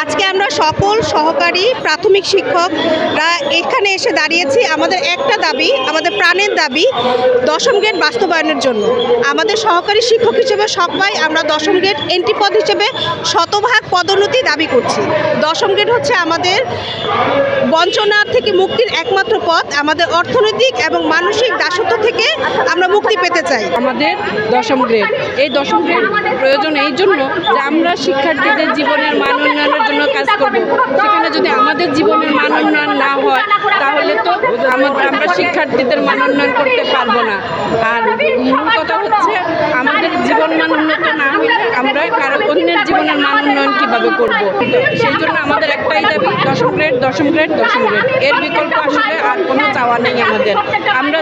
আজকে আমরা সকল সহকারী প্রাথমিক শিক্ষকরা এখানে এসে দাঁড়িয়েছি আমাদের একটা দাবি, আমাদের প্রাণের দাবি দশম গ্রেড বাস্তবায়নের জন্য। আমাদের সহকারী শিক্ষক হিসেবে সবাই আমরা দশম গ্রেড এন্ট্রি পদ হিসেবে শতভাগ পদোন্নতি দাবি করছি। দশম গ্রেড হচ্ছে আমাদের বঞ্চনার থেকে মুক্তির একমাত্র পথ। আমাদের অর্থনৈতিক এবং মানসিক দাসত্ব থেকে আমরা মুক্তি পেতে চাই। আমাদের দশম গ্রেড, এই দশম গ্রেড প্রয়োজন এই জন্য যে আমরা শিক্ষার্থীদের জীবনের মান উন্নয়নের জন্য কাজ করব। সেখানে যদি আমাদের জীবনের মান উন্নয়ন না হয় তাহলে তো আমরা শিক্ষার্থীদের মান উন্নয়ন করতে পারবো না। আর মূল কথা হচ্ছে আমাদের জীবন মান উন্নত না হলে আমরা কারো অন্যের জীবনের মান উন্নয়ন কীভাবে করব। সেই জন্য আমাদের একটাই দাবি দশম গ্রেড, দশম গ্রেড, দশম গ্রেড। এর বিকল্প আসলে আর কোনো চাওয়া নেই আমাদের। আমরা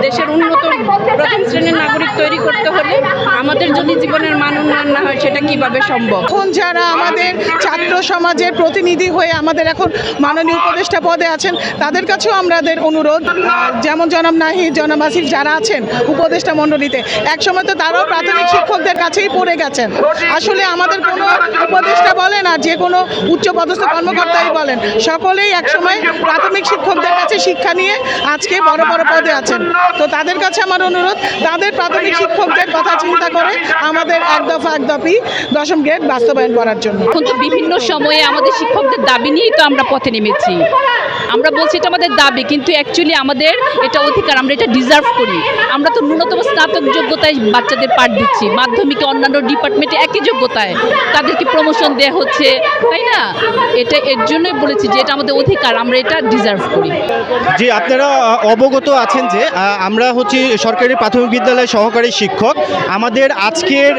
দেশের উন্নত প্রথম শ্রেণীর নাগরিক তৈরি করতে হলে আমাদের যদি জীবনের মান উন্নয়ন না হয় সেটা কিভাবে সম্ভব? এখন যারা আমাদের ছাত্র সমাজের প্রতিনিধি হয়ে আমাদের এখন মাননীয় উপদেষ্টা পদে আছেন তাদের কাছেও আমাদের অনুরোধ, যেমন জনাব নাহিদ, জনাব আসিফ যারা আছেন উপদেষ্টা মণ্ডলীতে, একসময় তো তারাও প্রাথমিক শিক্ষকদের কাছেই পড়ে গেছেন। আসলে আমাদের কোনো উপদেষ্টা বলেন আর যে কোনো উচ্চপদস্থ কর্মকর্তাই বলেন, সকলেই একসময় প্রাথমিক শিক্ষকদের কাছে শিক্ষা নিয়ে আজকে বড় বড় পদে আছেন। তো তাদের কাছে আমার অনুরোধ, তাদের প্রাথমিক শিক্ষকদের কথা চিন্তা করে আমাদের এক দফা এক দফি দশম গ্রেড বাস্তবায়ন করার জন্য। এখন তো বিভিন্ন সময়ে আমাদের শিক্ষকদের দাবি নিয়েই তো আমরা পথে নেমেছি। আমরা বলছি এটা আমাদের দাবি, কিন্তু অ্যাকচুয়ালি আমাদের এটা অধিকার, আমরা এটা ডিজার্ভ করি। আমরা তো ন্যূনতম স্নাতক যোগ্যতায় বাচ্চাদের পাঠ দিচ্ছি, মাধ্যমিকে অন্যান্য ডিপার্টমেন্টে একই যোগ্যতায় তাদেরকে প্রমোশন দেওয়া হচ্ছে, তাই না? এটা এর জন্যই বলেছি যে এটা আমাদের অধিকার, আমরা এটা ডিজার্ভ করি। জি, আপনারা অবগত আছেন যে আমরা হচ্ছে সরকারি প্রাথমিক বিদ্যালয়ের সহকারী শিক্ষক। আমাদের আজকের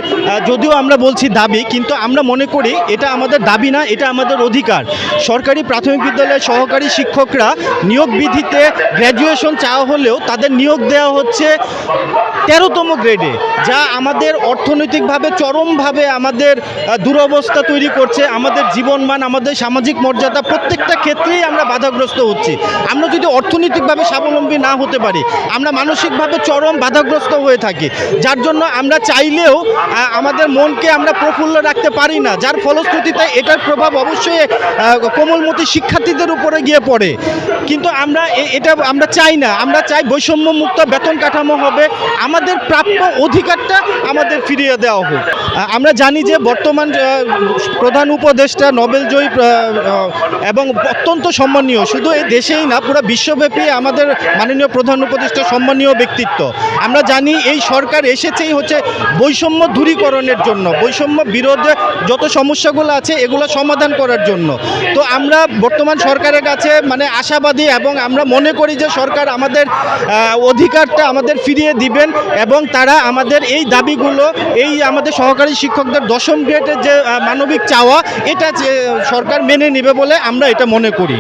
যদিও আমরা বলছি দাবি, কিন্তু আমরা মনে করি এটা আমাদের দাবি না, এটা আমাদের অধিকার। সরকারি প্রাথমিক বিদ্যালয়ের সহকারী শিক্ষকরা নিয়োগ বিধিতে গ্র্যাজুয়েশন চাওয়া হলেও তাদের নিয়োগ দেওয়া হচ্ছে 13তম গ্রেডে, যা আমাদের অর্থনৈতিকভাবে চরমভাবে আমাদের দুরবস্থা তৈরি করছে। আমাদের জীবনমান, আমাদের সামাজিক মর্যাদা প্রত্যেকটা ক্ষেত্রেই আমরা বাধাগ্রস্ত হচ্ছি। আমরা যদি অর্থনৈতিকভাবে স্বাবলম্বী না হতে পারি, আমরা মানসিকভাবে চরম বাধাগ্রস্ত হয়ে থাকি, যার জন্য আমরা চাইলেও আমাদের মনকে আমরা প্রফুল্ল রাখতে পারি না, যার ফলশ্রুতিতে এটার প্রভাব অবশ্যই কোমলমতি শিক্ষার্থীদের উপরে গিয়ে পড়ে। কিন্তু আমরা চাই না, আমরা চাই বৈষম্যমুক্ত বেতন কাঠামো হবে, আমাদের প্রাপ্য অধিকারটা আমাদের ফিরিয়ে দেওয়া হোক। আমরা জানি যে বর্তমান প্রধান উপদেষ্টা নোবেলজয়ী এবং অত্যন্ত সম্মানীয়, শুধু এই দেশেই না পুরো বিশ্বব্যাপী আমাদের মাননীয় প্রধান উপদেষ্টা সম্মানীয় ব্যক্তিত্ব। আমরা জানি এই সরকার এসেছেই হচ্ছে বৈষম্য দূরীকরণের জন্য, বৈষম্য বিরোধে যত সমস্যাগুলো আছে এগুলো সমাধান করার জন্য। তো আমরা বর্তমান সরকারের কাছে আশাবাদী এবং আমরা মনে করি যে সরকার আমাদের অধিকারটা আমাদের ফিরিয়ে দিবেন এবং তারা আমাদের এই দাবিগুলো, এই আমাদের সহকারী শিক্ষকদের দশম গ্রেডের যে মানবিক চাওয়া, এটা সরকার মেনে নেবে বলে আমরা এটা মনে করি।